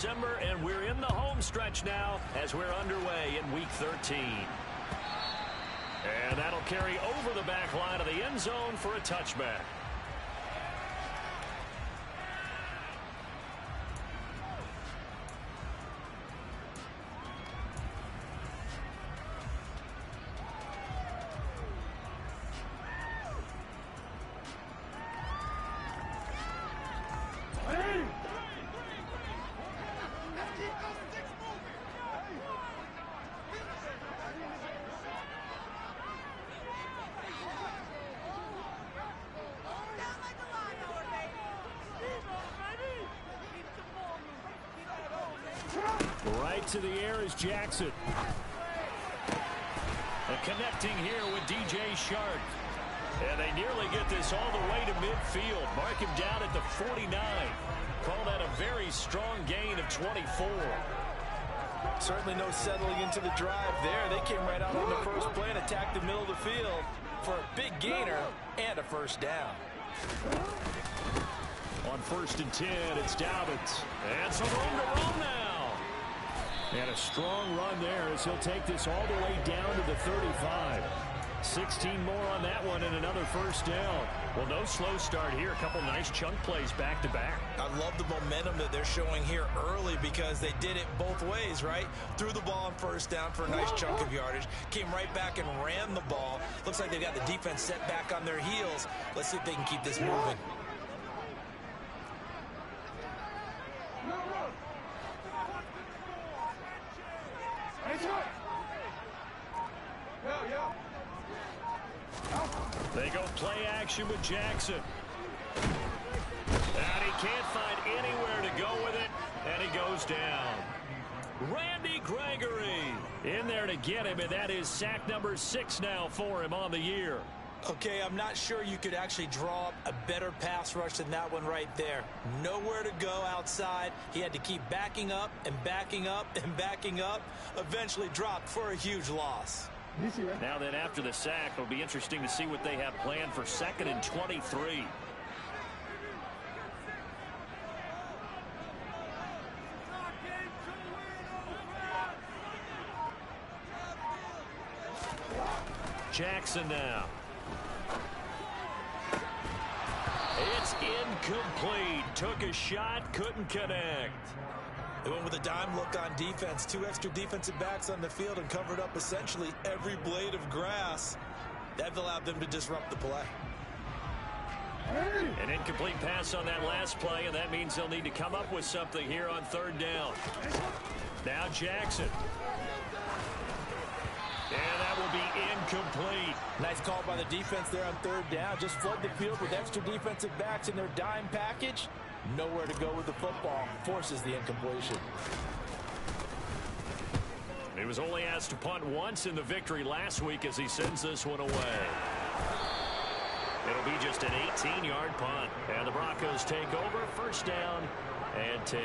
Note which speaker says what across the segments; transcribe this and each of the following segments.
Speaker 1: December, and we're in the home stretch now as we're underway in Week 13. And that'll carry over the back line of the end zone for a touchback. Right to the air is Jackson. And connecting here with DJ Shark. And they nearly get this all the way to midfield. Mark him down at the 49. Call that a very strong gain of 24.
Speaker 2: Certainly no settling into the drive there. They came right out on the first play and attacked the middle of the field for a big gainer and a first down.
Speaker 1: On 1st and 10, it's Dobbins. And some room to run now. And a strong run there as he'll take this all the way down to the 35. 16 more on that one and another first down. Well, no slow start here. A couple nice chunk plays back to back.
Speaker 2: I love the momentum that they're showing here early because they did it both ways, right? Threw the ball on first down for a nice chunk of yardage. Came right back and ran the ball. Looks like they've got the defense set back on their heels. Let's see if they can keep this moving.
Speaker 1: They go play action with Jackson. And he can't find anywhere to go with it, and he goes down. Randy Gregory in there to get him, and that is sack number 6 now for him on the year.
Speaker 2: Okay, I'm not sure you could actually draw up a better pass rush than that one right there. Nowhere to go outside. He had to keep backing up and backing up and backing up. Eventually dropped for a huge loss.
Speaker 1: Now then, after the sack, it'll be interesting to see what they have planned for 2nd and 23. Jackson now. It's incomplete. Took a shot, couldn't connect.
Speaker 2: They went with a dime look on defense. 2 extra defensive backs on the field and covered up essentially every blade of grass. That allowed them to disrupt the play.
Speaker 1: An incomplete pass on that last play, and that means they'll need to come up with something here on 3rd down. Now Jackson. And that will be incomplete.
Speaker 2: Nice call by the defense there on 3rd down. Just flood the field with extra defensive backs in their dime package. Nowhere to go with the football. Forces the incompletion.
Speaker 1: He was only asked to punt once in the victory last week as he sends this one away. It'll be just an 18-yard punt. And the Broncos take over. 1st down and 10.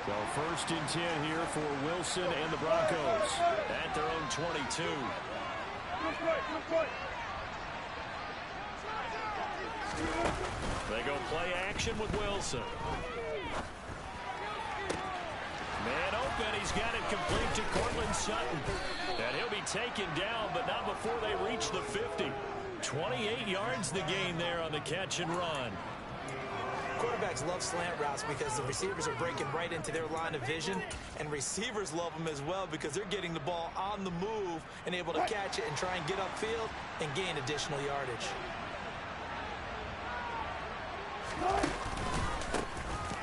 Speaker 1: So 1st and 10 here for Wilson and the Broncos at their own 22. They go play action with Wilson. Man open, he's got it complete to Cortland Sutton. And he'll be taken down, but not before they reach the 50. 28 yards the gain there on the catch and run.
Speaker 2: Quarterbacks love slant routes because the receivers are breaking right into their line of vision, and receivers love them as well because they're getting the ball on the move and able to catch it and try and get upfield and gain additional yardage.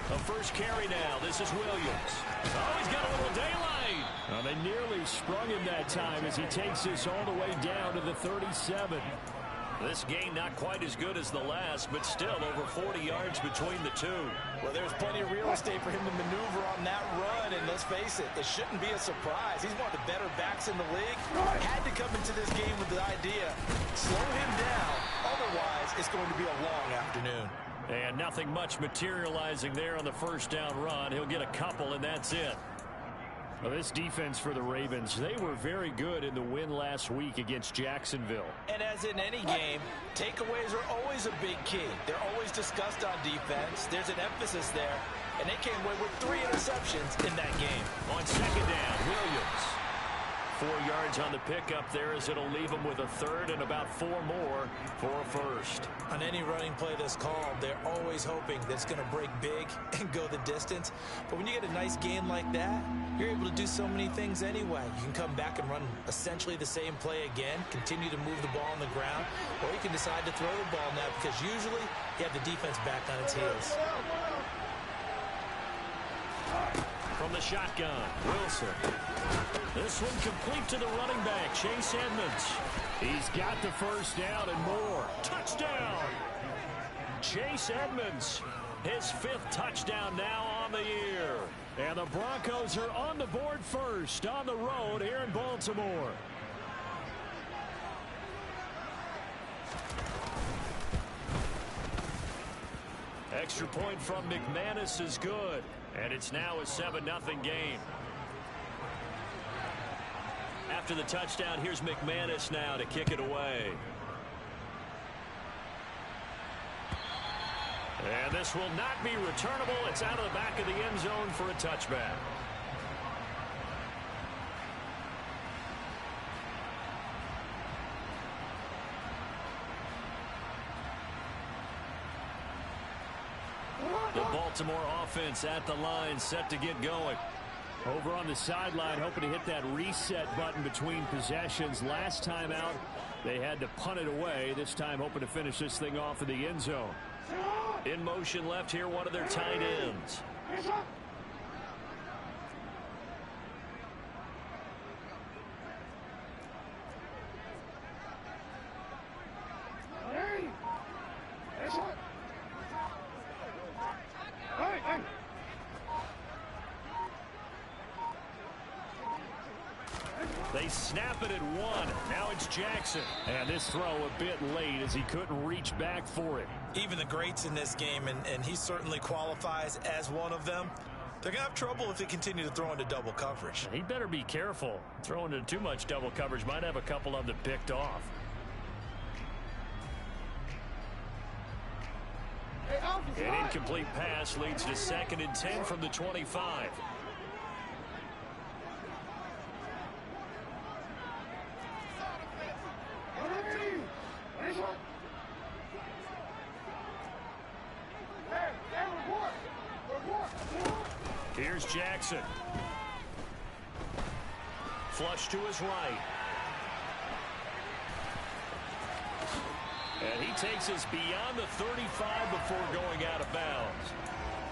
Speaker 1: A first carry now. This is Williams. Oh, he's got a little daylight. Well, they nearly sprung him that time as he takes this all the way down to the 37. This game not quite as good as the last, but still over 40 yards between the two.
Speaker 2: Well, there's plenty of real estate for him to maneuver on that run, and let's face it, it shouldn't be a surprise. He's one of the better backs in the league. Had to come into this game with the idea, slow him down, otherwise it's going to be a long afternoon.
Speaker 1: And nothing much materializing there on the first down run. He'll get a couple, and that's it. Well, this defense for the Ravens, they were very good in the win last week against Jacksonville.
Speaker 2: And as in any game, takeaways are always a big key. They're always discussed on defense. There's an emphasis there. And they came away with 3 interceptions in that game.
Speaker 1: On second down, Williams. 4 yards on the pickup there as it'll leave them with a third and about 4 more for a first.
Speaker 2: On any running play that's called, they're always hoping that it's going to break big and go the distance. But when you get a nice game like that, you're able to do so many things anyway. You can come back and run essentially the same play again, continue to move the ball on the ground, or you can decide to throw the ball now because usually you have the defense back on its heels.
Speaker 1: From the shotgun, Wilson. This one complete to the running back, Chase Edmonds. He's got the first down and more. Touchdown! Chase Edmonds, his 5th touchdown now on the year. And the Broncos are on the board first on the road here in Baltimore. Extra point from McManus is good. And it's now a 7-0 game. After the touchdown, here's McManus now to kick it away. And this will not be returnable. It's out of the back of the end zone for a touchback. The Baltimore offense at the line, set to get going. Over on the sideline, hoping to hit that reset button between possessions. Last time out, they had to punt it away. This time, hoping to finish this thing off in the end zone. In motion left here, one of their tight ends. They snap it at 1. Now it's Jackson. And this throw a bit late as he couldn't reach back for it.
Speaker 2: Even the greats in this game, and he certainly qualifies as one of them, they're going to have trouble if they continue to throw into double coverage.
Speaker 1: He better be careful. Throwing into too much double coverage might have a couple of them picked off. An incomplete pass leads to 2nd and 10 from the 25. Here's Jackson. Flush to his right. And he takes us beyond the 35 before going out of bounds.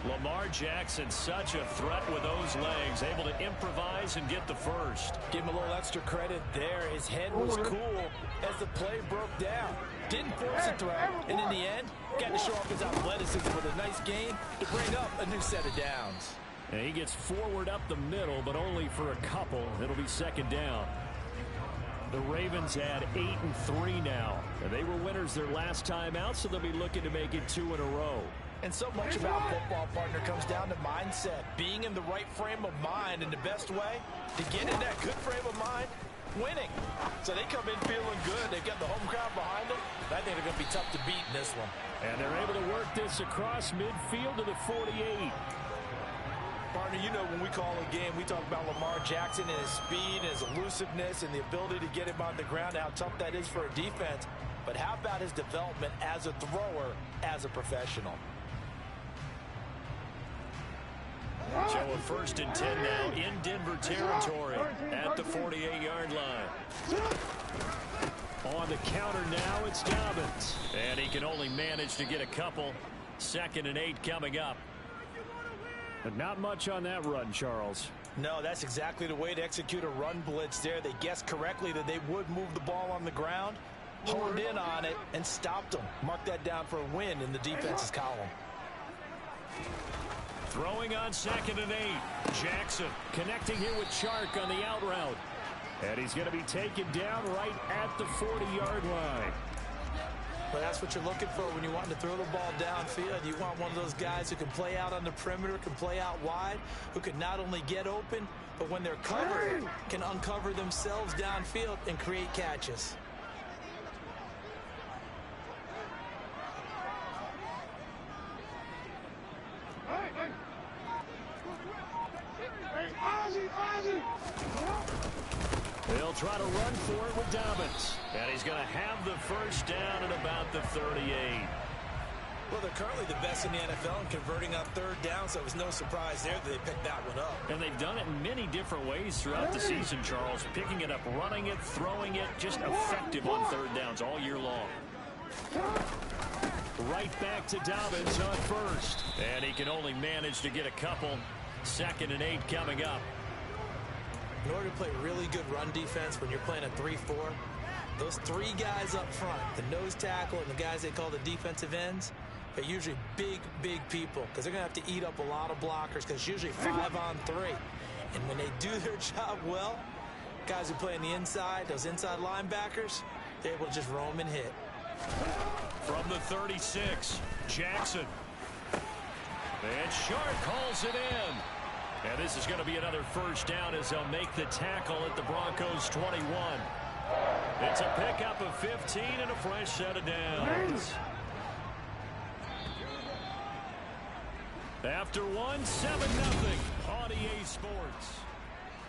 Speaker 1: Lamar Jackson, such a threat with those legs, able to improvise and get the first.
Speaker 2: Give him a little extra credit there. His head was cool as the play broke down. Didn't force a throw, and in the end, got to show off his athleticism with a nice gain to bring up a new set of downs.
Speaker 1: And he gets forward up the middle, but only for a couple. It'll be 2nd down. The Ravens add 8-3 now. And they were winners their last time out, so they'll be looking to make it 2 in a row.
Speaker 2: And so much about football, partner, comes down to mindset. Being in the right frame of mind, and the best way to get in that good frame of mind, winning. So they come in feeling good. They've got the home crowd behind them. I think they're going to be tough to beat in this one.
Speaker 1: And they're able to work this across midfield to the 48.
Speaker 2: Partner, you know when we call a game, we talk about Lamar Jackson and his speed and his elusiveness and the ability to get him on the ground, how tough that is for a defense. But how about his development as a thrower, as a professional?
Speaker 1: So a 1st and 10 now in Denver territory at the 48-yard line. On the counter now, it's Dobbins. And he can only manage to get a couple. 2nd and 8 coming up. But not much on that run, Charles.
Speaker 2: No, that's exactly the way to execute a run blitz there. They guessed correctly that they would move the ball on the ground, honed in on it, and stopped them. Mark that down for a win in the defense's column.
Speaker 1: Throwing on 2nd and 8. Jackson connecting here with Chark on the out route. And he's going to be taken down right at the 40-yard line.
Speaker 2: Well, that's what you're looking for when you want to throw the ball downfield. You want one of those guys who can play out on the perimeter, can play out wide, who can not only get open, but when they're covered, can uncover themselves downfield and create catches.
Speaker 1: They'll try to run for it with Dobbins. And he's going to have the first down at about the 38.
Speaker 2: Well, they're currently the best in the NFL in converting on third down, so it was no surprise there that they picked that one up.
Speaker 1: And they've done it in many different ways throughout the season, Charles. Picking it up, running it, throwing it, just effective on third downs all year long. Right back to Dobbins on first. And he can only manage to get a couple. 2nd and 8 coming up.
Speaker 2: In order to play really good run defense when you're playing a 3-4, those 3 guys up front, the nose tackle and the guys they call the defensive ends, are usually big, big people because they're going to have to eat up a lot of blockers because it's usually 5 on 3. And when they do their job well, guys who play on the inside, those inside linebackers, they're able to just roam and hit.
Speaker 1: From the 36, Jackson. And Sharp calls it in. And this is going to be another first down as they'll make the tackle at the Broncos 21. It's a pickup of 15 and a fresh set of downs. After 1, 7-0 on EA Sports.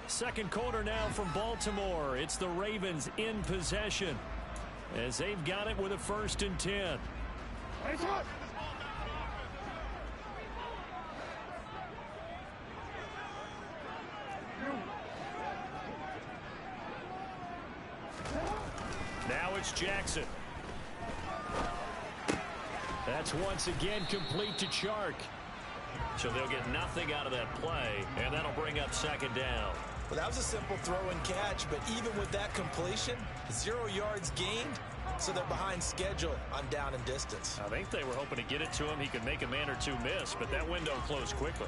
Speaker 1: Second quarter now from Baltimore. It's the Ravens in possession as they've got it with a 1st and 10. Now it's Jackson. That's once again complete to Chark. So they'll get nothing out of that play, and that'll bring up 2nd down.
Speaker 2: Well, that was a simple throw and catch, but even with that completion, 0 yards gained, so they're behind schedule on down and distance.
Speaker 1: I think they were hoping to get it to him. He could make a man or two miss, but that window closed quickly.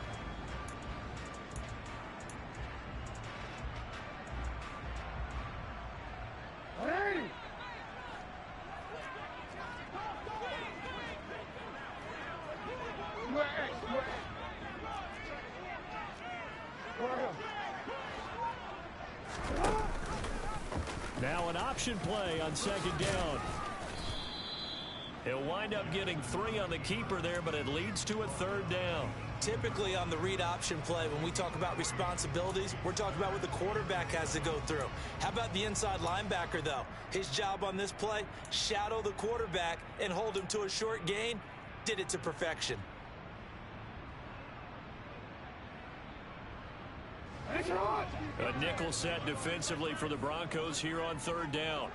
Speaker 1: Now an option play on 2nd down. He'll wind up getting 3 on the keeper there, but it leads to a 3rd down.
Speaker 2: Typically on the read option play, when we talk about responsibilities, we're talking about what the quarterback has to go through. How about the inside linebacker, though? His job on this play, shadow the quarterback and hold him to a short gain. Did it to perfection.
Speaker 1: A nickel set defensively for the Broncos here on 3rd down.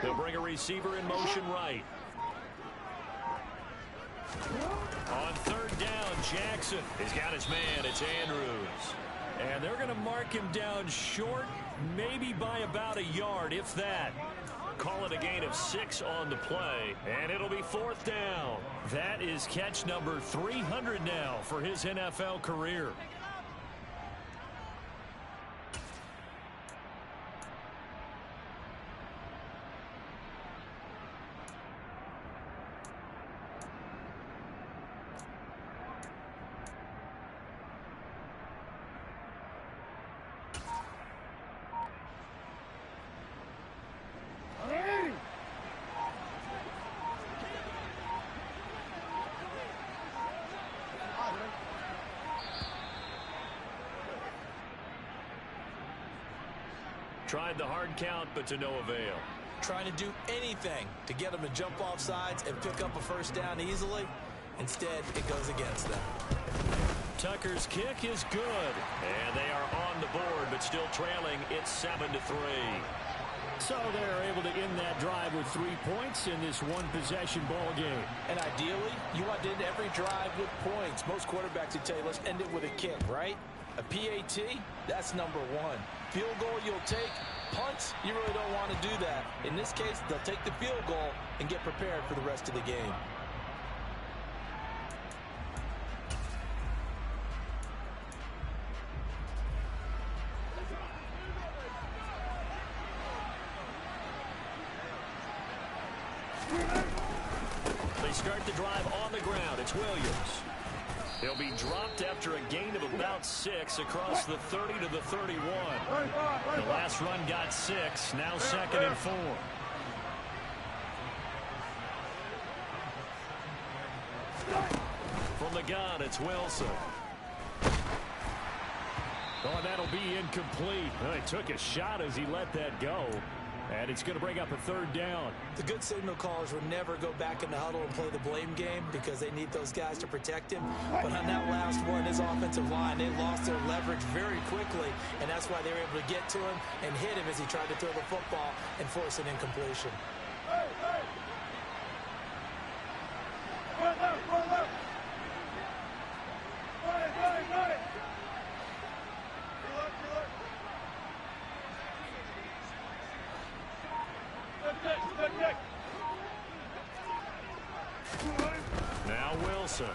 Speaker 1: They'll bring a receiver in motion right. On 3rd down, Jackson. He's got his man. It's Andrews. And they're going to mark him down short, maybe by about a yard, if that. Call it a gain of 6 on the play, and it'll be 4th down. That is catch number 300 now for his NFL career. Tried the hard count, but to no avail.
Speaker 2: Trying to do anything to get them to jump off sides and pick up a 1st down easily. Instead, it goes against them.
Speaker 1: Tucker's kick is good. And they are on the board, but still trailing. It's 7-3. So they're able to end that drive with 3 points in this one-possession ball game.
Speaker 2: And ideally, you want to end every drive with points. Most quarterbacks would tell you, let's end it with a kick, right? A PAT, that's number 1. Field goal you'll take. Punts, you really don't want to do that. In this case, they'll take the field goal and get prepared for the rest of the game.
Speaker 1: start the drive on the ground. It's Williams. He'll be dropped after a gain of about 6 across the 30 to the 31. The last run got 6. Now 2nd and 4. From the gun, it's Wilson. Oh, that'll be incomplete. He took a shot as he let that go. And it's going to bring up a 3rd down.
Speaker 2: The good signal callers will never go back in the huddle and play the blame game because they need those guys to protect him. But on that last one, his offensive line, they lost their leverage very quickly, and that's why they were able to get to him and hit him as he tried to throw the football and force an incompletion.
Speaker 1: Now Wilson.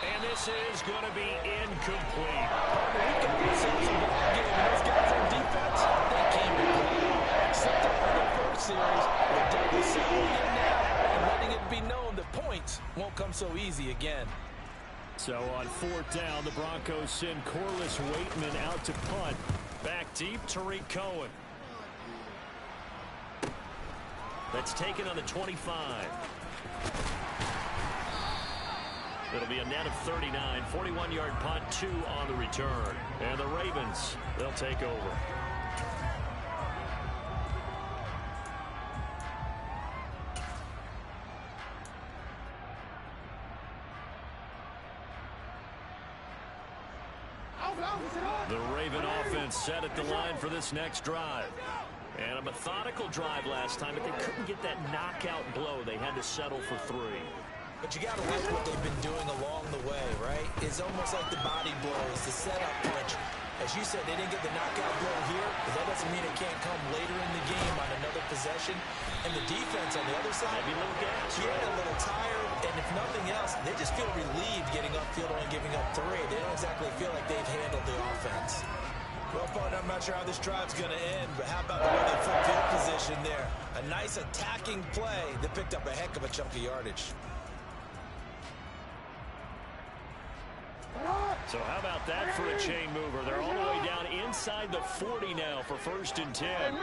Speaker 1: And this is going to be incomplete.
Speaker 2: We've got ourselves a ball game. Those guys on defense, they came to play. Slipped up in the first series. They're definitely settling in now and letting it be known that points won't come so easy again.
Speaker 1: So on 4th down, the Broncos send Corliss Waitman out to punt. Back deep, Tariq Cohen. That's taken on the 25. It'll be a net of 39. 41-yard punt, 2 on the return. And the Ravens, they'll take over. The Raven offense set at the line for this next drive. And a methodical drive last time, but they couldn't get that knockout blow. They had to settle for 3.
Speaker 2: But you got to look what they've been doing along the way, right? It's almost like the body blows, the setup punch. As you said, they didn't get the knockout blow here, but that doesn't mean it can't come later in the game on another possession. And the defense on the other side,
Speaker 1: maybe a little gas,
Speaker 2: yeah, a little tired. And if nothing else, they just feel relieved getting upfield, only giving up 3. They don't exactly feel like they've handled the offense. Well, partner, I'm not sure how this drive's going to end, but how about the way they flip field position there? A nice attacking play that picked up a heck of a chunk of yardage.
Speaker 1: So how about that for a chain mover? They're all the way down inside the 40 now for 1st and 10.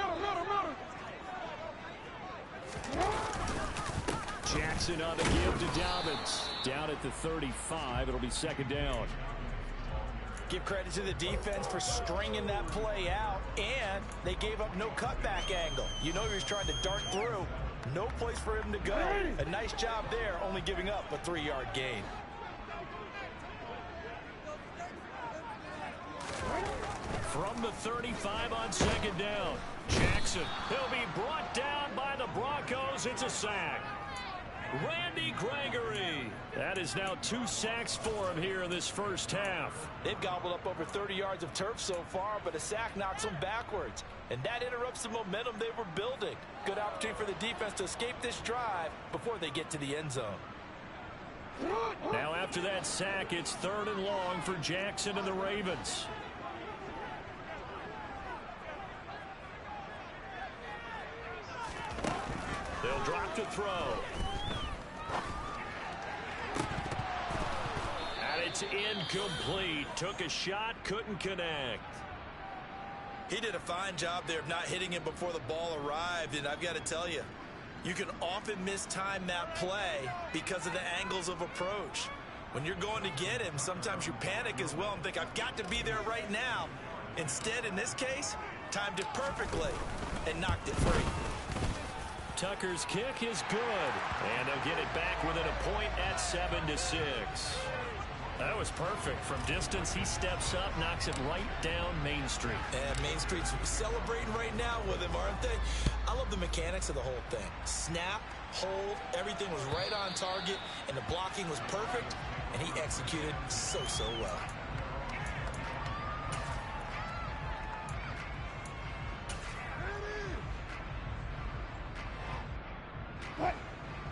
Speaker 1: Jackson on the give to Dobbins. Down at the 35. It'll be 2nd down.
Speaker 2: Give credit to the defense for stringing that play out, and they gave up no cutback angle. You know he was trying to dart through. No place for him to go. A nice job there, only giving up a 3-yard gain.
Speaker 1: From the 35 on 2nd down. Jackson, he'll be brought down by the Broncos. It's a sack. Randy Gregory. That is now 2 sacks for him here in this first half.
Speaker 2: They've gobbled up over 30 yards of turf so far, but a sack knocks them backwards. And that interrupts the momentum they were building. Good opportunity for the defense to escape this drive before they get to the end zone.
Speaker 1: Now after that sack, it's 3rd and long for Jackson and the Ravens. They'll drop to throw. And it's incomplete. Took a shot, couldn't connect.
Speaker 2: He did a fine job there of not hitting him before the ball arrived, and I've got to tell you, you can often mistime that play because of the angles of approach. When you're going to get him, sometimes you panic as well and think, I've got to be there right now. Instead, in this case, timed it perfectly and knocked it free.
Speaker 1: Tucker's kick is good, and they'll get it back within a point at 7-6. That was perfect. From distance, he steps up, knocks it right down Main Street.
Speaker 2: And Main Street's celebrating right now with him, aren't they? I love the mechanics of the whole thing. Snap, hold, everything was right on target, and the blocking was perfect, and he executed so well.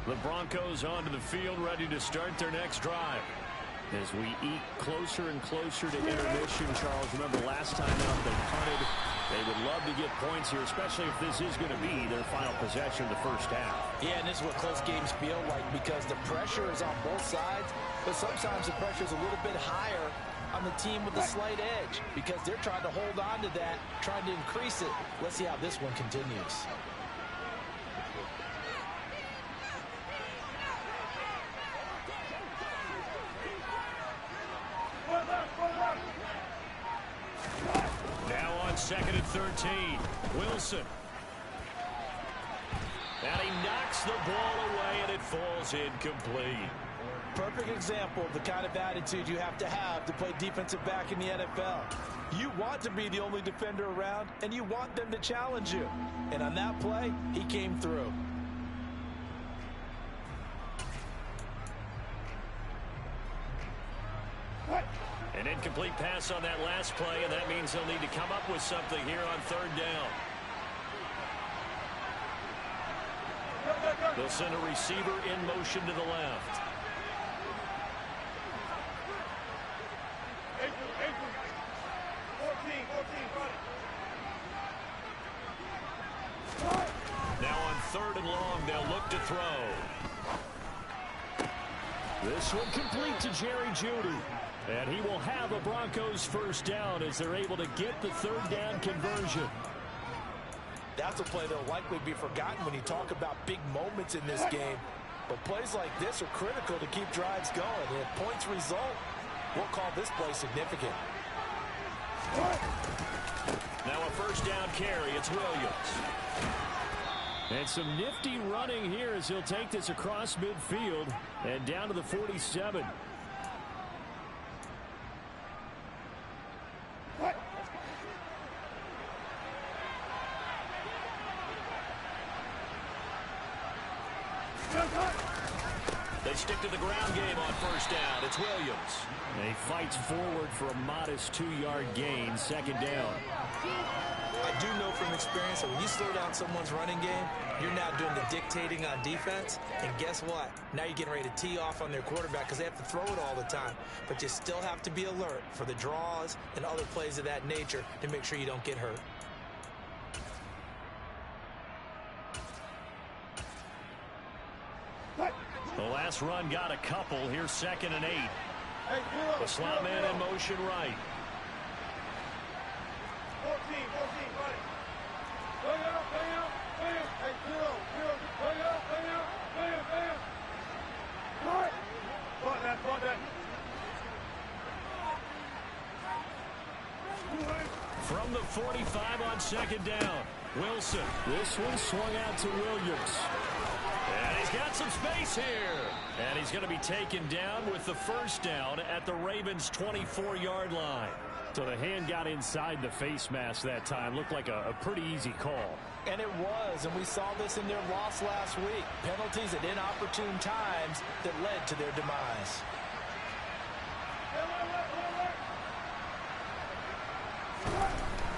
Speaker 1: The Broncos onto the field, ready to start their next drive. As we eat closer and closer to intermission, Charles, remember last time out they punted They would love to get points here, especially if this is going to be their final possession of the first half.
Speaker 2: Yeah, and this is what close games feel like because the pressure is on both sides, but sometimes the pressure is a little bit higher on the team with the slight edge because they're trying to hold on to that, trying to increase it. Let's see how this one continues.
Speaker 1: Now on 2nd and 13, Wilson. And he knocks the ball away, and it falls incomplete.
Speaker 2: Perfect example of the kind of attitude you have to play defensive back in the NFL. You want to be the only defender around, and you want them to challenge you. And on that play, he came through.
Speaker 1: An incomplete pass on that last play, and that means they'll need to come up with something here on 3rd down. They'll send a receiver in motion to the left. Now on 3rd and long, they'll look to throw. This one complete to Jerry Jeudy. And he will have a Broncos first down as they're able to get the 3rd down conversion.
Speaker 2: That's a play that'll likely be forgotten when you talk about big moments in this game. But plays like this are critical to keep drives going. And if points result, we'll call this play significant.
Speaker 1: Now a first down carry. It's Williams. And some nifty running here as he'll take this across midfield and down to the 47. They stick to the ground game on first down. It's Williams. And he fights forward for a modest 2-yard gain, 2nd down.
Speaker 2: I do know from experience that when you slow down someone's running game, you're now doing the dictating on defense. And guess what? Now you're getting ready to tee off on their quarterback because they have to throw it all the time. But you still have to be alert for the draws and other plays of that nature to make sure you don't get hurt.
Speaker 1: The last run got a couple. Here's 2nd and 8. The slot man in motion right.
Speaker 3: 14, buddy. Bring out, bam. Hey, zero. Bring out, bam. All right. Butt that.
Speaker 1: From the 45 on 2nd down, Wilson. This one swung out to Williams. And he's got some space here. And he's going to be taken down with the first down at the Ravens' 24-yard line. So the hand got inside the face mask that time. Looked like a pretty easy call.
Speaker 2: And it was, and we saw this in their loss last week. Penalties at inopportune times that led to their demise.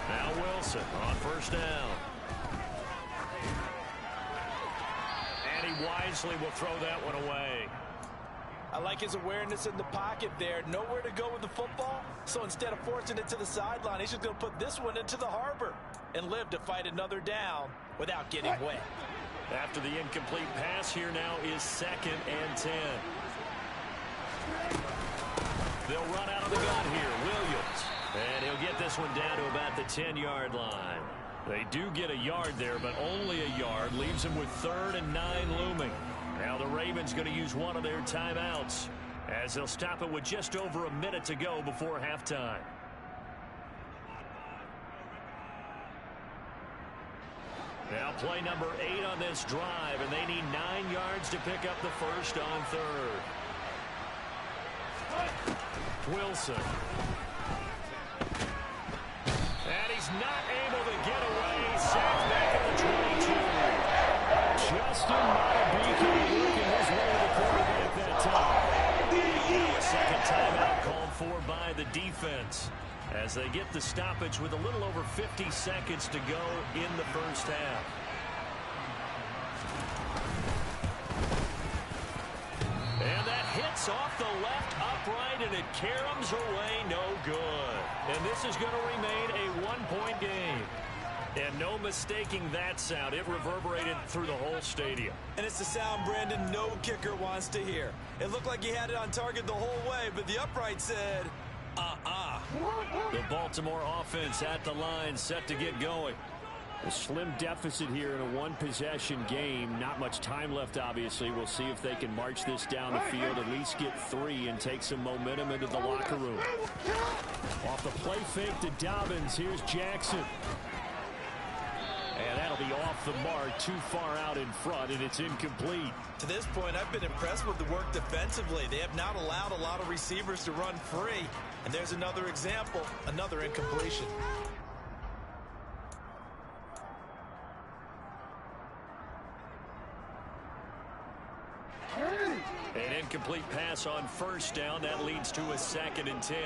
Speaker 1: Now Wilson on first down. And he wisely will throw that one away.
Speaker 2: I like his awareness in the pocket there. Nowhere to go with the football. So instead of forcing it to the sideline, he's just going to put this one into the harbor and live to fight another down without getting wet.
Speaker 1: After the incomplete pass, here now is 2nd and 10. They'll run out of the gun here. Williams. And he'll get this one down to about the 10-yard line. They do get a yard there, but only a yard. Leaves him with 3rd and 9 looming. Now the Ravens going to use one of their timeouts as they'll stop it with just over a minute to go before halftime. Now play number 8 on this drive, and they need 9 yards to pick up the first on 3rd. Wilson. And he's not able to get away. Sacked back at the 22. Justin Madubuike working his way to the quarterback that time. A second timeout called for by the defense as they get the stoppage with a little over 50 seconds to go in the first half. And that hits off the left upright, and it caroms away no good. And this is going to remain a one-point game. And no mistaking that sound. It reverberated through the whole stadium.
Speaker 2: And it's the sound, Brandon, no kicker wants to hear. It looked like he had it on target the whole way, but the upright said,
Speaker 1: The Baltimore offense at the line, set to get going. A slim deficit here in a one-possession game. Not much time left, obviously. We'll see if they can march this down the field, at least get 3, and take some momentum into the locker room. Off the play fake to Dobbins. Here's Jackson. And that'll be off the mark, too far out in front, and it's incomplete.
Speaker 2: To this point, I've been impressed with the work defensively. They have not allowed a lot of receivers to run free. And there's another example, another incompletion.
Speaker 1: An incomplete pass on first down. That leads to a 2nd and 10.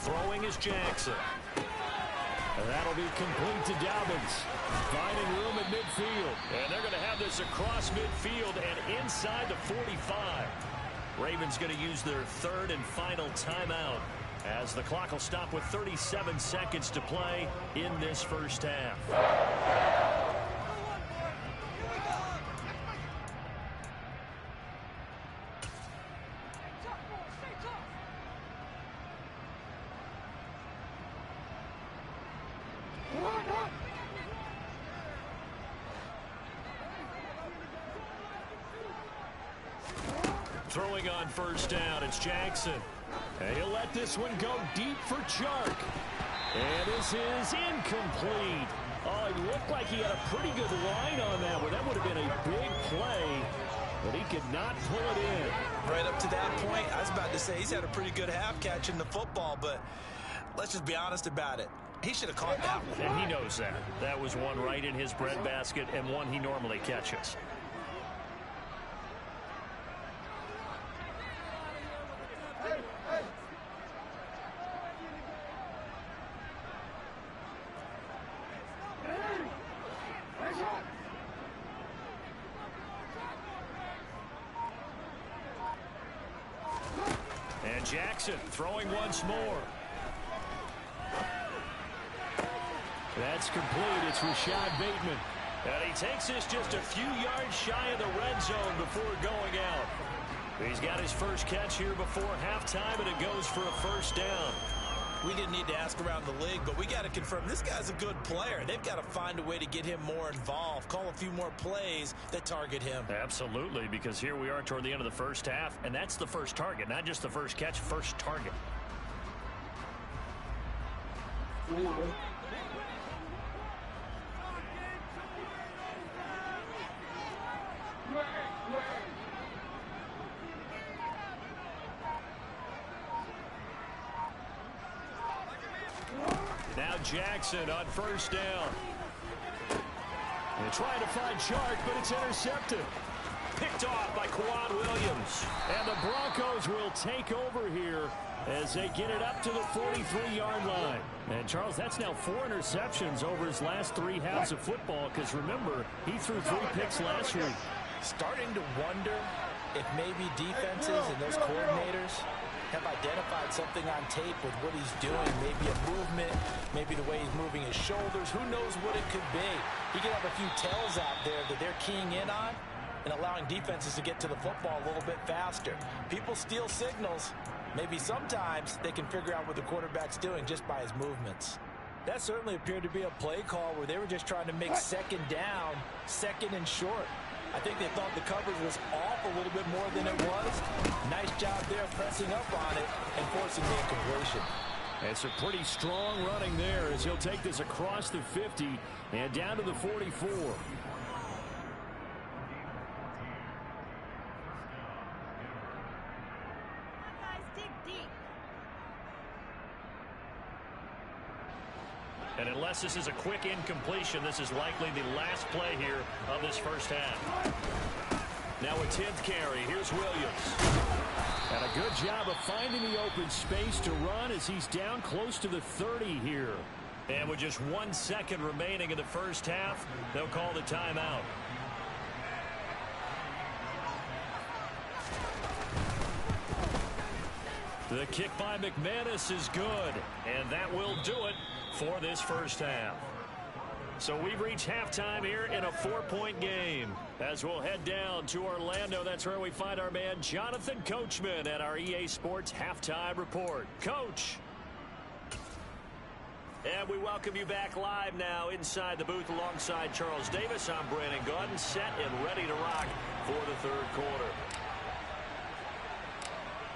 Speaker 1: Throwing is Jackson. And that'll be complete to Dobbins. Finding room at midfield. And they're going to have this across midfield and inside the 45. Ravens going to use their 3rd and final timeout as the clock will stop with 37 seconds to play in this first half. Throwing on first down, it's Jackson. And he'll let this one go deep for Chark. And this is incomplete. Oh, it looked like he had a pretty good line on that one. That would have been a big play, but he could not pull it in.
Speaker 2: Right up to that point, I was about to say he's had a pretty good half catching the football, but let's just be honest about it. He should have caught that one.
Speaker 1: And he knows that. That was one right in his breadbasket and one he normally catches. And Jackson throwing once more. That's complete. It's Rashad Bateman. And he takes this just a few yards shy of the red zone before going out. He's got his first catch here before halftime, and it goes for a first down.
Speaker 2: We didn't need to ask around the league, but we got to confirm this guy's a good player. They've got to find a way to get him more involved, call a few more plays that target him.
Speaker 1: Absolutely, because here we are toward the end of the first half, and that's the first target, not just the first catch, first target. Now Jackson on first down. They're trying to find Chark, but it's intercepted. Picked off by Quan Williams. And the Broncos will take over here as they get it up to the 43-yard line. And, Charles, that's now 4 interceptions over his last 3 halves of football, because, remember, he threw 3 picks last week.
Speaker 2: Starting to wonder if maybe defenses and those coordinators have identified something on tape with what he's doing. Maybe a movement, maybe the way he's moving his shoulders. Who knows what it could be? He could have a few tells out there that they're keying in on and allowing defenses to get to the football a little bit faster. People steal signals. Maybe sometimes they can figure out what the quarterback's doing just by his movements. That certainly appeared to be a play call where they were just trying to make second down, second and short. I think they thought the coverage was off a little bit more than it was. Nice job there pressing up on it and forcing the incompletion.
Speaker 1: It's a pretty strong running there as he'll take this across the 50 and down to the 44. And unless this is a quick incompletion, this is likely the last play here of this first half. Now a 10th carry. Here's Williams. And a good job of finding the open space to run as he's down close to the 30 here. And with just 1 second remaining in the first half, they'll call the timeout. The kick by McManus is good, and that will do it for this first half. So we've reached halftime here in a 4-point game. As we'll head down to Orlando, that's where we find our man Jonathan Coachman at our EA Sports Halftime Report. Coach. And we welcome you back live now inside the booth alongside Charles Davis. I'm Brandon Gaudin, set and ready to rock for the third quarter.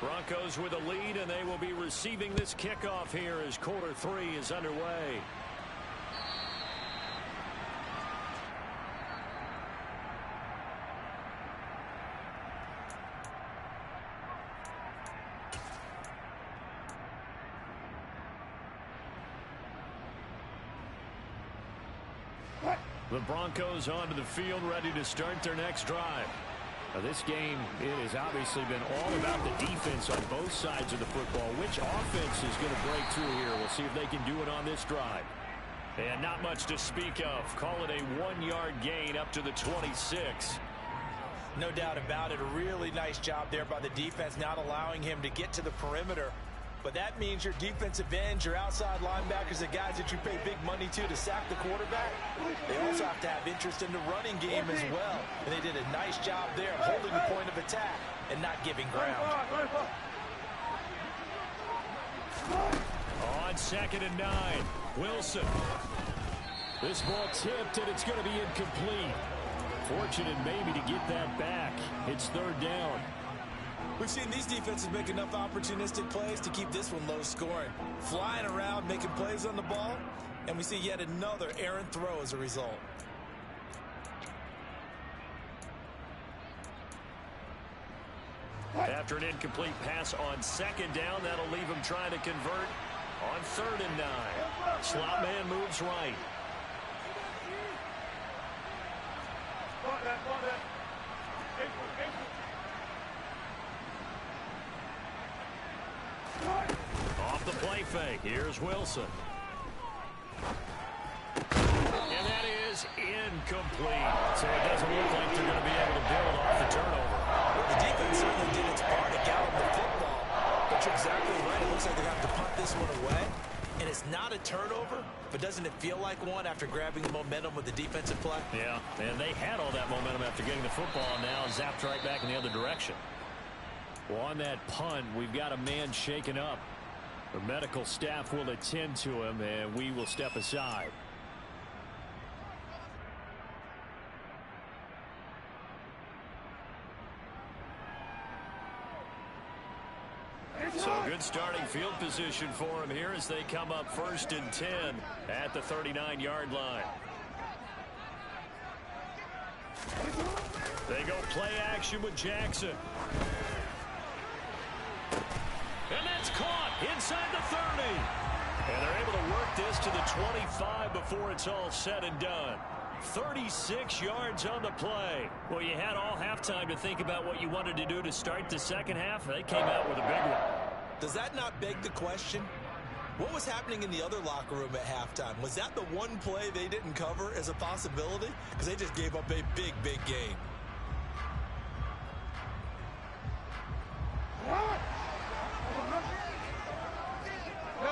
Speaker 1: Broncos with a lead, and they will be receiving this kickoff here as quarter 3 is underway. The Broncos onto the field, ready to start their next drive. Now this game, it has obviously been all about the defense on both sides of the football. Which offense is going to break through here? We'll see if they can do it on this drive. And not much to speak of. Call it a 1-yard gain up to the 26.
Speaker 2: No doubt about it. A really nice job there by the defense, not allowing him to get to the perimeter. But that means your defensive ends, your outside linebackers, the guys that you pay big money to sack the quarterback, they also have to have interest in the running game as well. And they did a nice job there holding the point of attack and not giving ground.
Speaker 1: On 2nd and 9, Wilson. This ball tipped, and it's going to be incomplete. Fortunate maybe to get that back. It's 3rd down.
Speaker 2: We've seen these defenses make enough opportunistic plays to keep this one low scoring. Flying around, making plays on the ball, and we see yet another errant throw as a result.
Speaker 1: After an incomplete pass on 2nd down, that'll leave him trying to convert on 3rd and 9. Slot man moves right. Off the play fake, here's Wilson. And that is incomplete. So it doesn't look like they're going to be able to build off the turnover.
Speaker 2: Well, the defense certainly did its part to gallop the football. But you're exactly right. It looks like they're going to have to punt this one away. And it's not a turnover, but doesn't it feel like one after grabbing the momentum with the defensive play?
Speaker 1: Yeah, and they had all that momentum after getting the football, and now zapped right back in the other direction. Well, on that punt, we've got a man shaken up. The medical staff will attend to him, and we will step aside. So good starting field position for him here as they come up 1st and 10 at the 39-yard line. They go play action with Jackson. And that's caught inside the 30. And they're able to work this to the 25 before it's all said and done. 36 yards on the play. Well, you had all halftime to think about what you wanted to do to start the second half. They came out with a big one.
Speaker 2: Does that not beg the question? What was happening in the other locker room at halftime? Was that the one play they didn't cover as a possibility? Because they just gave up a big, big gain.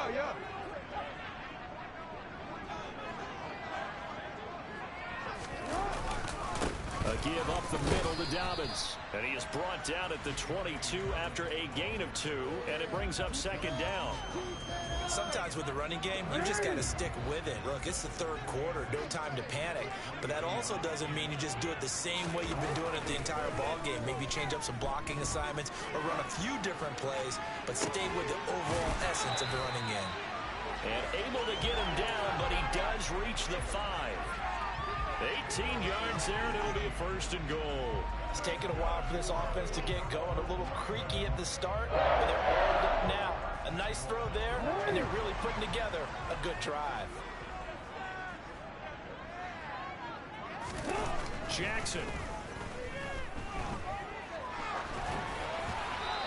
Speaker 3: Yeah.
Speaker 1: A give up the middle to Dobbins. And he is brought down at the 22 after a gain of 2, and it brings up 2nd down.
Speaker 2: Sometimes with the running game, you just got to stick with it. Look, it's the 3rd quarter, no time to panic. But that also doesn't mean you just do it the same way you've been doing it the entire ball game. Maybe change up some blocking assignments or run a few different plays, but stay with the overall essence of the running game.
Speaker 1: And able to get him down, but he does reach the 5. 18 yards there, and it'll be a 1st and goal.
Speaker 2: It's taken a while for this offense to get going. A little creaky at the start, but they're oiled up now. A nice throw there, and they're really putting together a good drive.
Speaker 1: Jackson.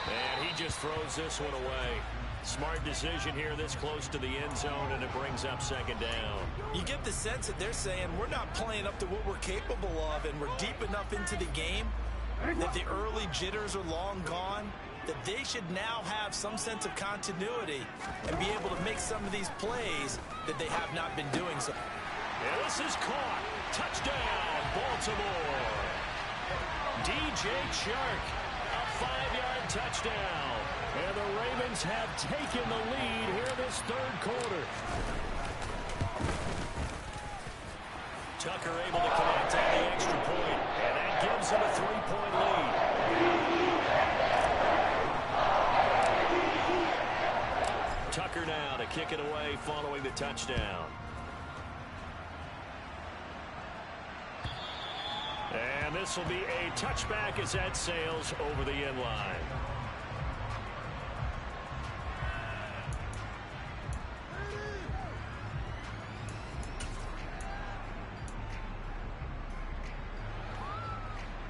Speaker 1: And he just throws this one away. Smart decision here this close to the end zone, and it brings up second down.
Speaker 2: You get the sense that they're saying we're not playing up to what we're capable of, and we're deep enough into the game that the early jitters are long gone, that they should now have some sense of continuity and be able to make some of these plays that they have not been doing so.
Speaker 1: And this is caught. Touchdown, Baltimore. DJ Chark, a 5-yard touchdown. And the Ravens have taken the lead here this third quarter. Tucker able to connect on the extra point, and that gives him a 3-point lead. Tucker now to kick it away following the touchdown. And this will be a touchback as that sails over the end line.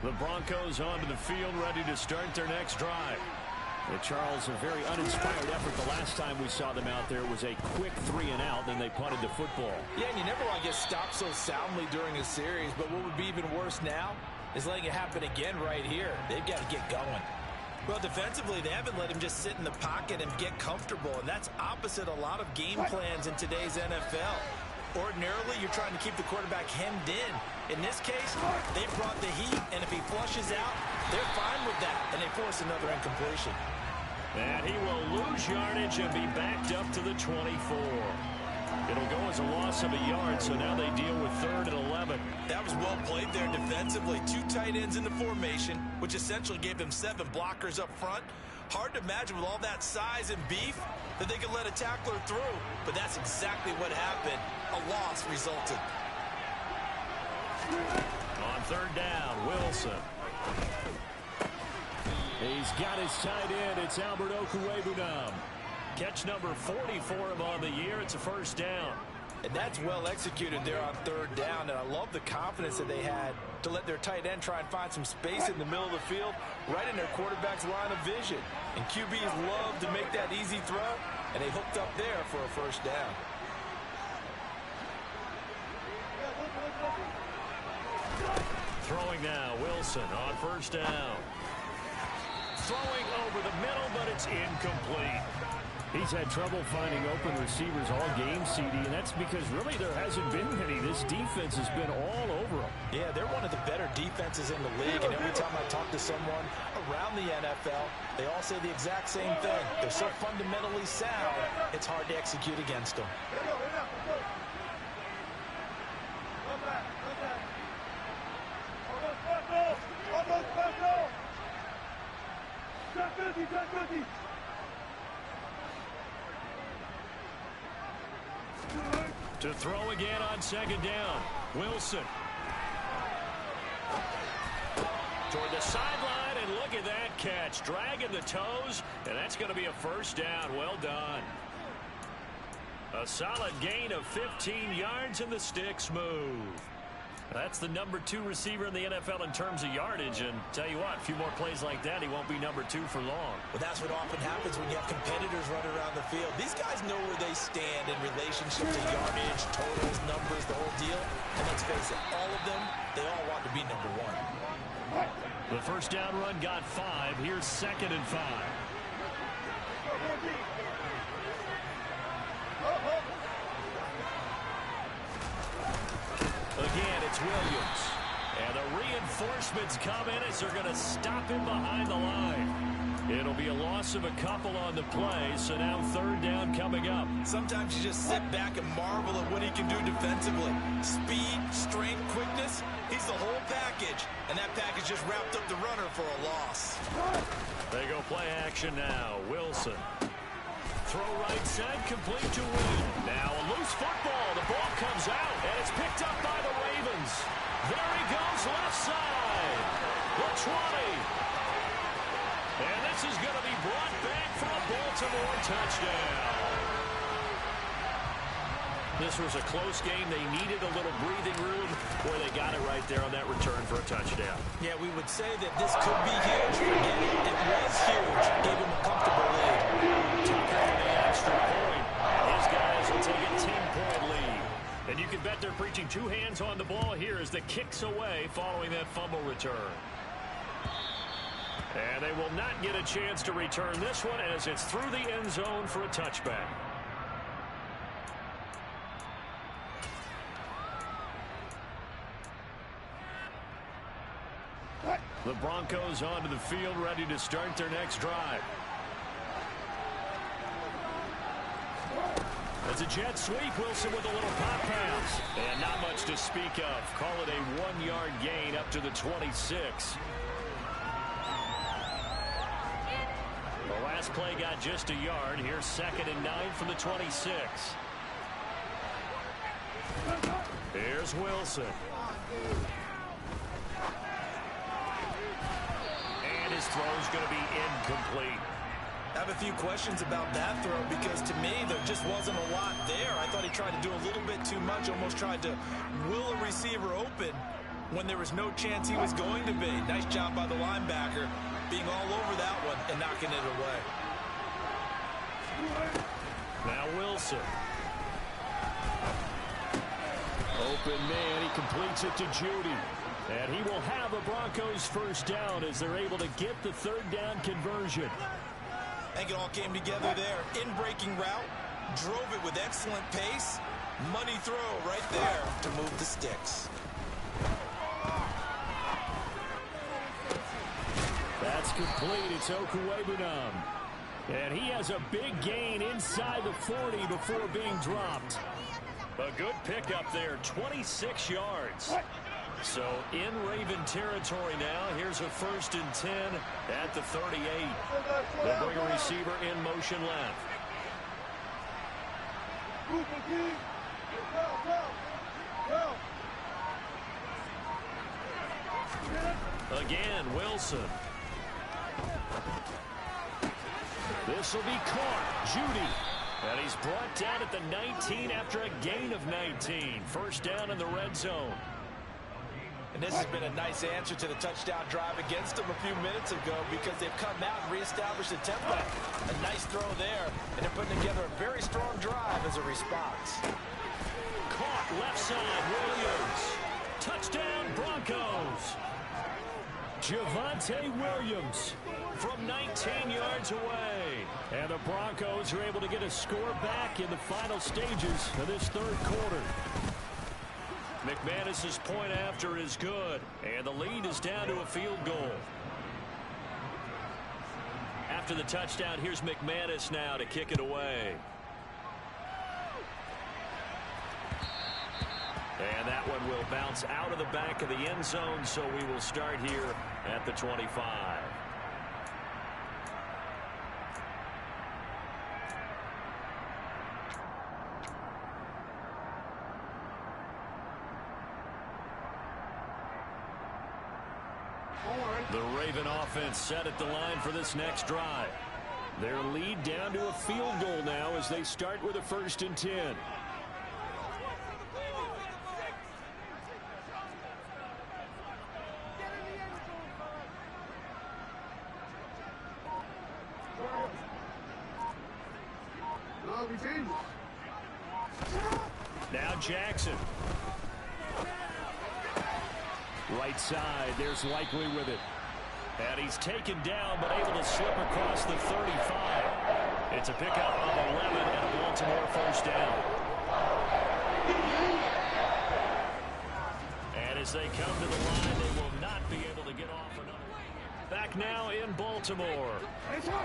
Speaker 1: The Broncos onto the field, ready to start their next drive. Charles, a very uninspired effort the last time we saw them out there. It was a quick 3-and-out, then they punted the football.
Speaker 2: Yeah, and you never want to get stopped so soundly during a series, but what would be even worse now is letting it happen again right here. They've got to get going. Well, defensively, they haven't let him just sit in the pocket and get comfortable, and that's opposite a lot of game plans in today's NFL. Ordinarily, you're trying to keep the quarterback hemmed in. In this case, they brought the heat, and if he flushes out, they're fine with that, and they force another incompletion.
Speaker 1: And he will lose yardage and be backed up to the 24. It'll go as a loss of a yard, so now they deal with 3rd and 11.
Speaker 2: That was well played there defensively. 2 tight ends in the formation, which essentially gave them 7 blockers up front. Hard to imagine with all that size and beef that they could let a tackler through, but that's exactly what happened. A loss resulted.
Speaker 1: On 3rd down, Wilson. He's got his tight end. It's Albert Okwuegbunam. Catch number 40 for him on the year. It's a first down.
Speaker 2: And that's well executed there on 3rd down. And I love the confidence that they had to let their tight end try and find some space in the middle of the field, right in their quarterback's line of vision. And QBs love to make that easy throw, and they hooked up there for a first down.
Speaker 1: Throwing now, Wilson on 1st down. Throwing over the middle, but it's incomplete. He's had trouble finding open receivers all game, CD, and that's because really there hasn't been many. This defense has been all over them.
Speaker 2: Yeah, they're one of the better defenses in the league, and every time I talk to someone around the NFL, they all say the exact same thing. They're so fundamentally sound, it's hard to execute against them.
Speaker 1: To throw again on 2nd down. Wilson. Toward the sideline, and look at that catch. Dragging the toes, and that's going to be a first down. Well done. A solid gain of 15 yards, and the sticks move. That's the number 2 receiver in the NFL in terms of yardage, and tell you what, a few more plays like that, he won't be number 2 for long.
Speaker 2: Well, that's what often happens when you have competitors running around the field. These guys know where they stand in relationship to yardage, totals, numbers, the whole deal. And let's face it, all of them, they all want to be number 1.
Speaker 1: The first down run got 5. Here's 2nd and 5. Again, it's Williams. And the reinforcements come in as they're going to stop him behind the line. It'll be a loss of a couple on the play, so now 3rd down coming up.
Speaker 2: Sometimes you just sit back and marvel at what he can do defensively. Speed, strength, quickness, he's the whole package. And that package just wrapped up the runner for a loss.
Speaker 1: They go play action now. Wilson. Throw right side, complete to Wynn. Now a loose football. The ball comes out, and it's picked up by the Ravens. There he goes, left side. The 20. And this is going to be brought back for a Baltimore touchdown. This was a close game. They needed a little breathing room. Boy, they got it right there on that return for a touchdown.
Speaker 2: Yeah, we would say that this could be huge. Forget it. It was huge. Gave him a comfortable
Speaker 1: pass away following that fumble return. And they will not get a chance to return this one as it's through the end zone for a touchback. The Broncos onto the field, ready to start their next drive. It's a jet sweep. Wilson with a little pop pass. And not much to speak of. Call it a 1-yard gain up to the 26. The last play got just a yard. Here's 2nd and 9 from the 26. Here's Wilson. And his throw's going to be incomplete.
Speaker 2: I have a few questions about that throw because to me there just wasn't a lot there. I thought he tried to do a little bit too much, almost tried to will a receiver open when there was no chance he was going to be. Nice job by the linebacker being all over that one and knocking it away.
Speaker 1: Now Wilson. Open man, he completes it to Judy. And he will have a Broncos first down as they're able to get the 3rd down conversion.
Speaker 2: I think it all came together there. In-breaking route, drove it with excellent pace. Money throw right there to move the sticks.
Speaker 1: That's complete. It's Okuwebunam. And he has a big gain inside the 40 before being dropped. A good pickup there, 26 yards. So in Raven territory now. Here's a 1st and 10 at the 38. They'll bring a receiver in motion left. Again, Wilson. This will be caught. Judy. And he's brought down at the 19 after a gain of 19. First down in the red zone.
Speaker 2: And this has been a nice answer to the touchdown drive against them a few minutes ago because they've come out and reestablished the tempo. A nice throw there, and they're putting together a very strong drive as a response.
Speaker 1: Caught left side, Williams. Touchdown, Broncos. Javonte Williams from 19 yards away. And the Broncos are able to get a score back in the final stages of this 3rd quarter. McManus's point after is good, and the lead is down to a field goal. After the touchdown, here's McManus now to kick it away. And that one will bounce out of the back of the end zone, so we will start here at the 25. The Raven offense set at the line for this next drive. Their lead down to a field goal now as they start with a 1st and 10. Now Jackson. Right side, there's Likely with it. And he's taken down, but able to slip across the 35. It's a pickup of 11 and a Baltimore first down. And as they come to the line, they will not be able to get off another. Back now in Baltimore.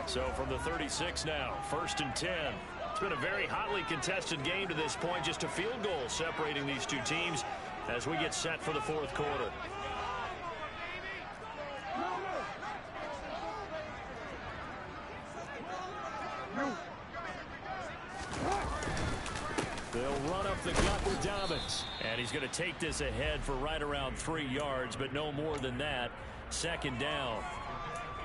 Speaker 1: So from the 36 now, 1st and 10. It's been a very hotly contested game to this point. Just a field goal separating these two teams as we get set for the 4th quarter. They'll run up the gut with Dobbins. And he's going to take this ahead for right around 3 yards, but no more than that. 2nd down.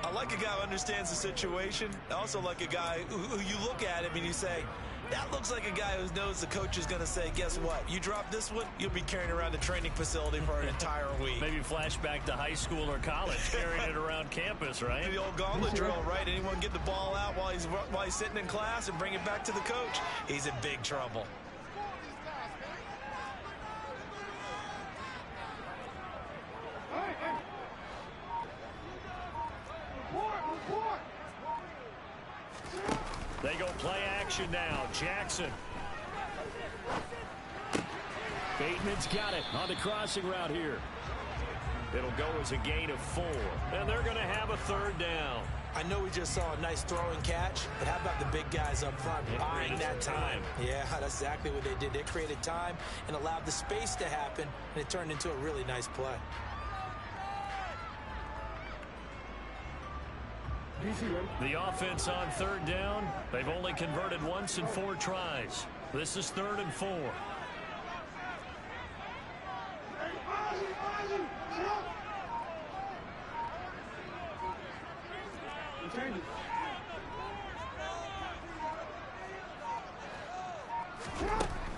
Speaker 2: I like a guy who understands the situation. I also like a guy who you look at him and you say, that looks like a guy who knows the coach is going to say, guess what? You drop this one, you'll be carrying around the training facility for an entire week.
Speaker 1: Maybe flashback to high school or college, carrying it around campus, right?
Speaker 2: The old gauntlet drill, right? Anyone get the ball out while he's sitting in class and bring it back to the coach? He's in big trouble.
Speaker 1: They go play action now. Jackson. Bateman's got it on the crossing route here. It'll go as a gain of 4. And they're going to have a 3rd down.
Speaker 2: I know we just saw a nice throwing catch, but how about the big guys up front buying that time? Yeah, that's exactly what they did. They created time and allowed the space to happen, and it turned into a really nice play.
Speaker 1: The offense on 3rd down, they've only converted once in 4 tries. This is 3rd and 4.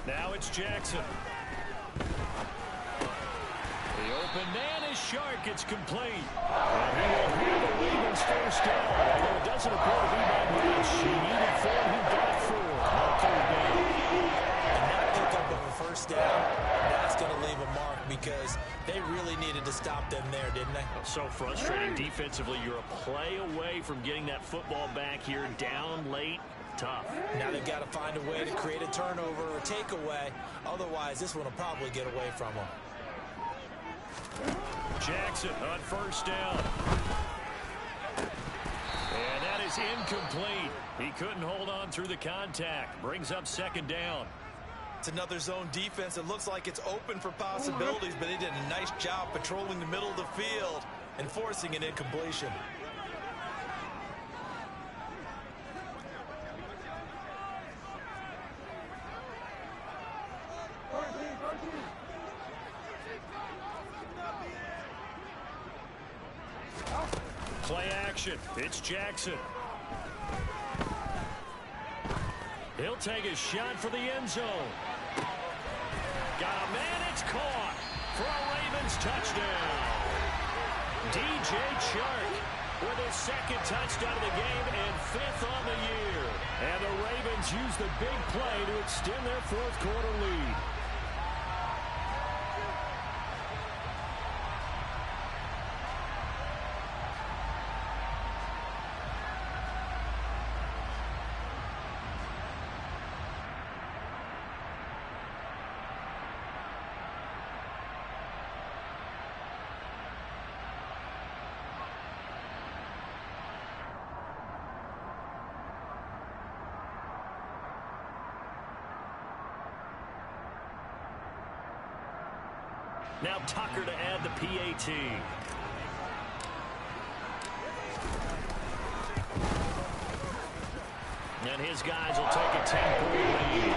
Speaker 1: Now it's Jackson. The open man is Shark. It's complete. And he will have the Ravens 1st down. Although it doesn't appear to be that much. He needed 4. He got 4 on 3rd down.
Speaker 2: And that pickup of a 1st down, that's going to leave a mark because they really needed to stop them there, didn't they?
Speaker 1: So frustrating defensively. You're a play away from getting that football back here down late. Tough.
Speaker 2: Now they've got to find a way to create a turnover or takeaway. Otherwise, this one will probably get away from them.
Speaker 1: Jackson on 1st down. And that is incomplete. He couldn't hold on through the contact. Brings up 2nd down.
Speaker 2: It's another zone defense. It looks like it's open for possibilities, but they did a nice job patrolling the middle of the field and forcing an incompletion.
Speaker 1: Play action. It's Jackson. He'll take a shot for the end zone. Got a man. It's caught for a Ravens touchdown. DJ Chark with his 2nd touchdown of the game and 5th on the year. And the Ravens use the big play to extend their 4th quarter lead. Now Tucker to add the PAT. And his guys will take a 10-point lead.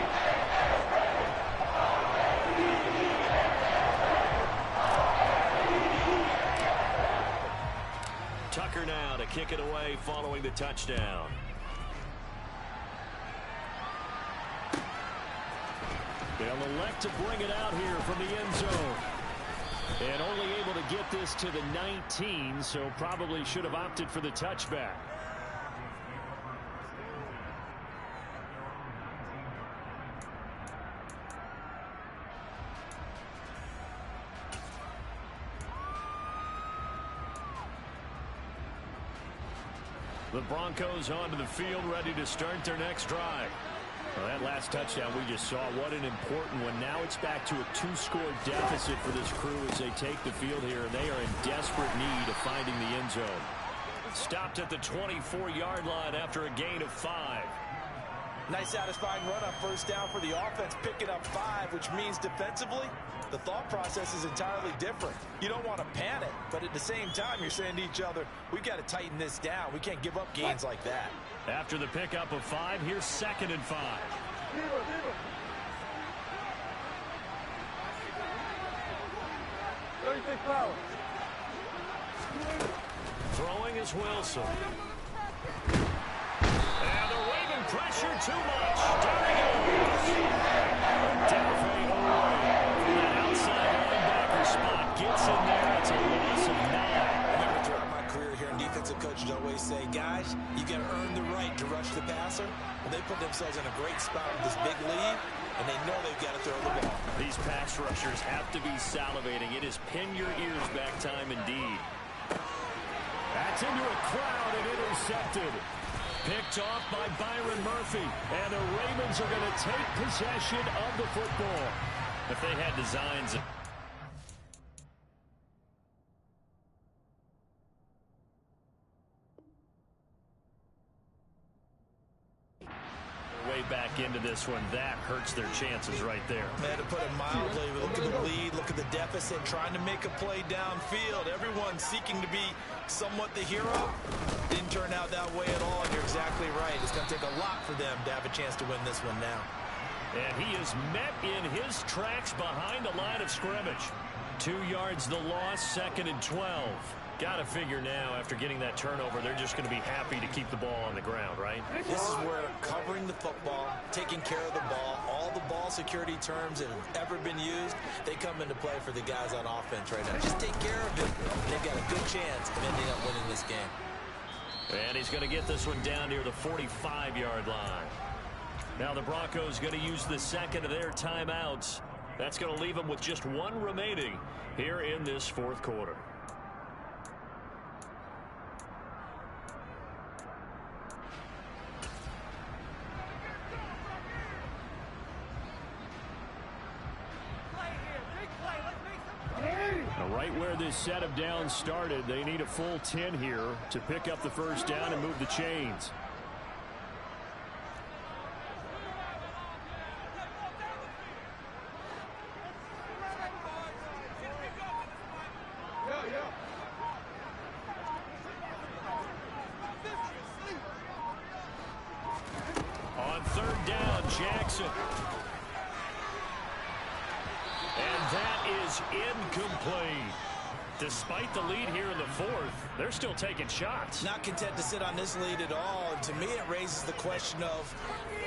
Speaker 1: Tucker now to kick it away following the touchdown. They'll elect to bring it out here from the end zone. And only able to get this to the 19, so probably should have opted for the touchback. The Broncos onto the field, ready to start their next drive. Well, that last touchdown we just saw, what an important one. Now it's back to a 2-score deficit for this crew as they take the field here, and they are in desperate need of finding the end zone. Stopped at the 24-yard line after a gain of 5.
Speaker 2: Nice satisfying run on 1st down for the offense, picking up 5, which means defensively, the thought process is entirely different. You don't want to panic, but at the same time, you're saying to each other, we've got to tighten this down. We can't give up gains like that.
Speaker 1: After the pickup of 5, here's 2nd and 5. Throwing is Wilson. And the Raven pressure too much. Down he goes. Delfay away from that outside linebacker spot. Gets in there. It's a loss of 9.
Speaker 2: Remember, throughout my career here in defensive coaches always say, guys, you got to earn the right to rush the passer. Well, they put themselves in a great spot with this big lead, and they know they've got to throw the ball.
Speaker 1: These pass rushers have to be salivating. It is pin your ears back time indeed. That's into a crowd and intercepted. Picked off by Byron Murphy. And the Ravens are going to take possession of the football.
Speaker 4: If they had designs... way back into this one, that hurts their chances right there.
Speaker 2: Man, to put it mildly, look at the lead, look at the deficit, trying to make a play downfield. Everyone seeking to be somewhat the hero. Didn't turn out that way at all, and you're exactly right. It's going to take a lot for them to have a chance to win this one now.
Speaker 1: And he is met in his tracks behind the line of scrimmage. 2 yards the loss, 2nd and 12. Got to figure now, after getting that turnover, they're just going to be happy to keep the ball on the ground, right?
Speaker 2: This is where covering the football, taking care of the ball, all the ball security terms that have ever been used, they come into play for the guys on offense right now. Just take care of it. They've got a good chance of ending up winning this game.
Speaker 1: And he's going to get this one down near the 45-yard line. Now the Broncos going to use the second of their timeouts. That's going to leave them with just one remaining here in this fourth quarter. Right where this set of downs started, they need a full 10 here to pick up the first down and move the chains. On third down, Jackson. And that is incomplete. Despite the lead here in the fourth, they're still taking shots.
Speaker 2: Not content to sit on this lead at all. And to me, it raises the question of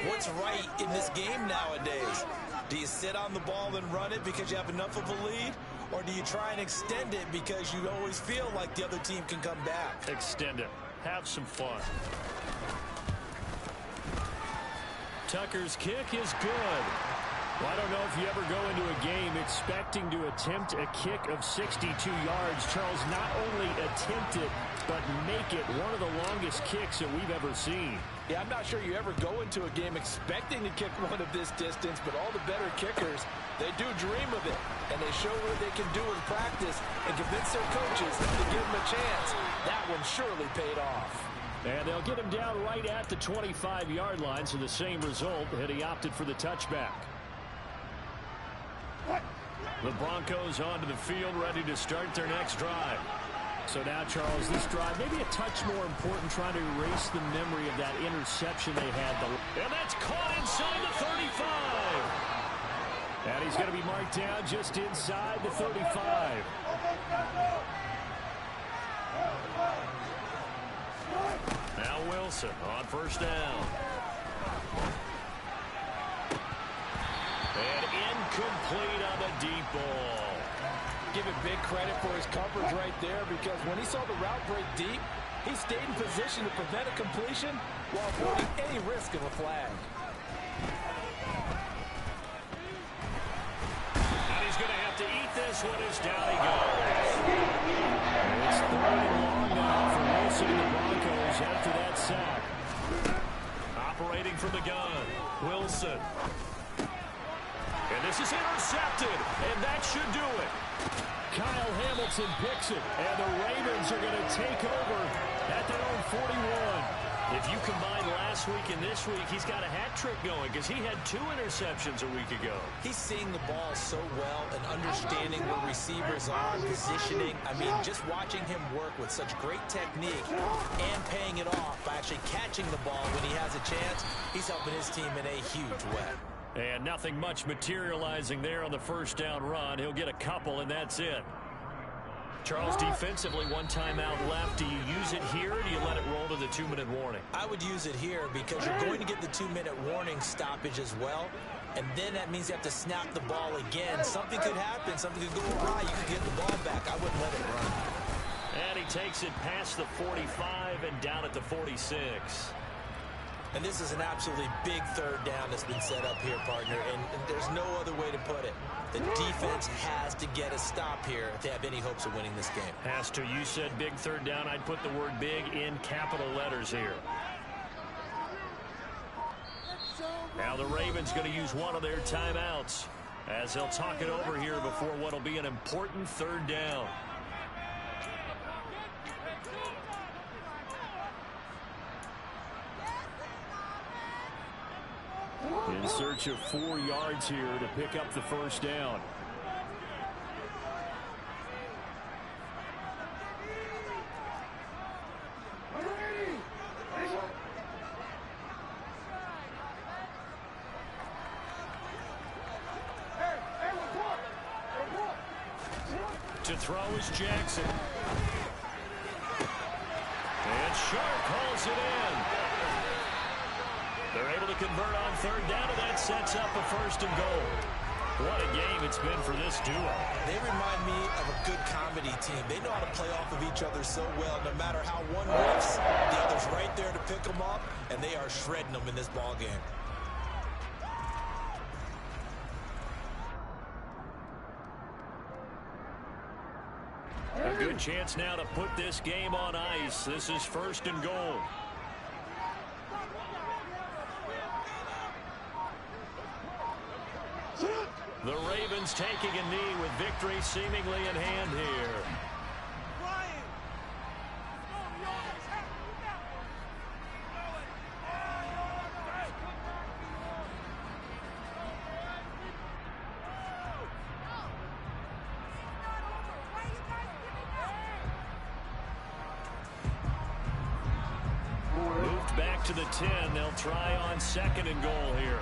Speaker 2: what's right in this game nowadays. Do you sit on the ball and run it because you have enough of a lead? Or do you try and extend it because you always feel like the other team can come back?
Speaker 1: Extend it. Have some fun. Tucker's kick is good. Well, I don't know if you ever go into a game expecting to attempt a kick of 62 yards. Charles, not only attempt it, but make it one of the longest kicks that we've ever seen.
Speaker 5: Yeah, I'm not sure you ever go into a game expecting to kick one of this distance, but all the better kickers, they do dream of it, and they show what they can do in practice and convince their coaches to give them a chance. That one surely paid off.
Speaker 1: And they'll get him down right at the 25-yard line, so the same result, and he opted for the touchback. The Broncos onto the field, ready to start their next drive. So now, Charles, this drive maybe a touch more important, trying to erase the memory of that interception they had. And that's caught inside the 35. And he's going to be marked down just inside the 35. Now Wilson on first down. And incomplete on the deep ball.
Speaker 5: Give it big credit for his coverage right there, because when he saw the route break deep, he stayed in position to prevent a completion while avoiding any risk of a flag.
Speaker 1: And he's going to have to eat this one as down he goes. It's 3rd and long now for Wilson and the Broncos after that sack. Operating from the gun, Wilson. And this is intercepted, and that should do it. Kyle Hamilton picks it, and the Ravens are going to take over at their own 41. If you combine last week and this week, he's got a hat trick going because he had 2 interceptions a week ago.
Speaker 2: He's seeing the ball so well and understanding where receivers are, positioning. I mean, just watching him work with such great technique and paying it off by actually catching the ball when he has a chance, he's helping his team in a huge way.
Speaker 1: And nothing much materializing there on the first down run. He'll get a couple, and that's it. Charles, defensively, 1 timeout left. Do you use it here, or do you let it roll to the 2-minute warning?
Speaker 2: I would use it here because you're going to get the 2-minute warning stoppage as well. And then that means you have to snap the ball again. Something could happen. Something could go awry. You could get the ball back. I wouldn't let it run.
Speaker 1: And he takes it past the 45 and down at the 46.
Speaker 2: And this is an absolutely big 3rd down that's been set up here, partner. And there's no other way to put it. The defense has to get a stop here if they have any hopes of winning this game.
Speaker 1: Has to. You said big 3rd down. I'd put the word big in capital letters here. Now the Ravens going to use one of their timeouts as they'll talk it over here before what will be an important third down. In search of 4 yards here to pick up the first down. To throw is Jackson. And Sharp hauls it in. They're able to convert on third down, and that sets up a 1st and goal. What a game it's been for this duo.
Speaker 2: They remind me of a good comedy team. They know how to play off of each other so well. No matter how one riffs, the other's right there to pick them up, and they are shredding them in this ball game.
Speaker 1: A good chance now to put this game on ice. This is 1st and goal. The Ravens taking a knee with victory seemingly in hand here. Moved back to the 10. They'll try on 2nd and goal here.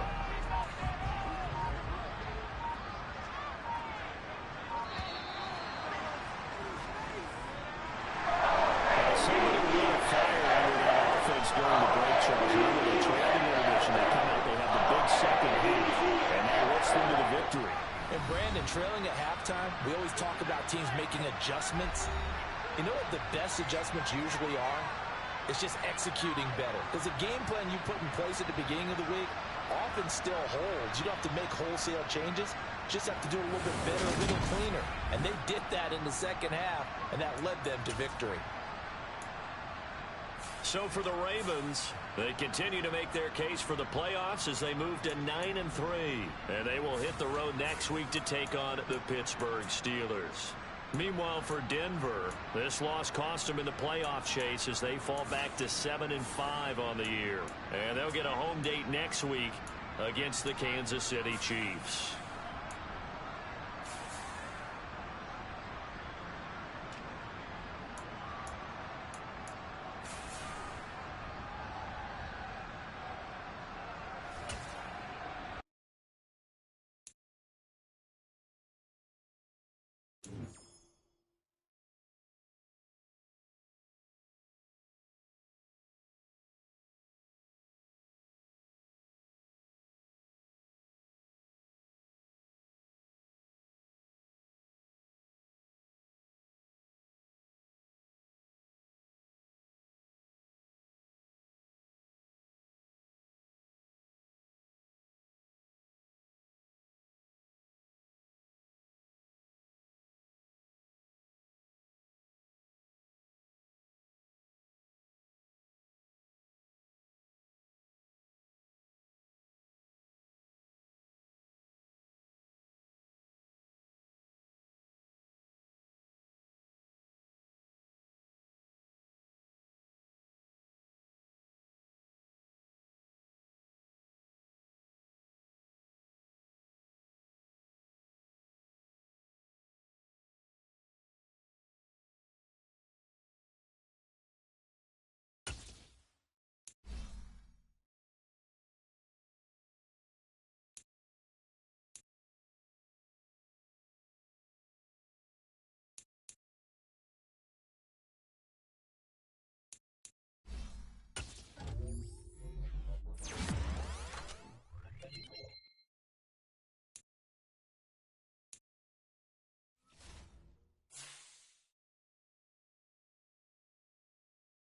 Speaker 2: Trailing at halftime, we always talk about teams making adjustments. You know what the best adjustments usually are? It's just executing better. Because the game plan you put in place at the beginning of the week often still holds. You don't have to make wholesale changes. You just have to do it a little bit better, a little cleaner. And they did that in the second half, and that led them to victory.
Speaker 1: So for the Ravens, they continue to make their case for the playoffs as they move to 9-3. And they will hit the road next week to take on the Pittsburgh Steelers. Meanwhile, for Denver, this loss cost them in the playoff chase as they fall back to 7-5 on the year. And they'll get a home date next week against the Kansas City Chiefs.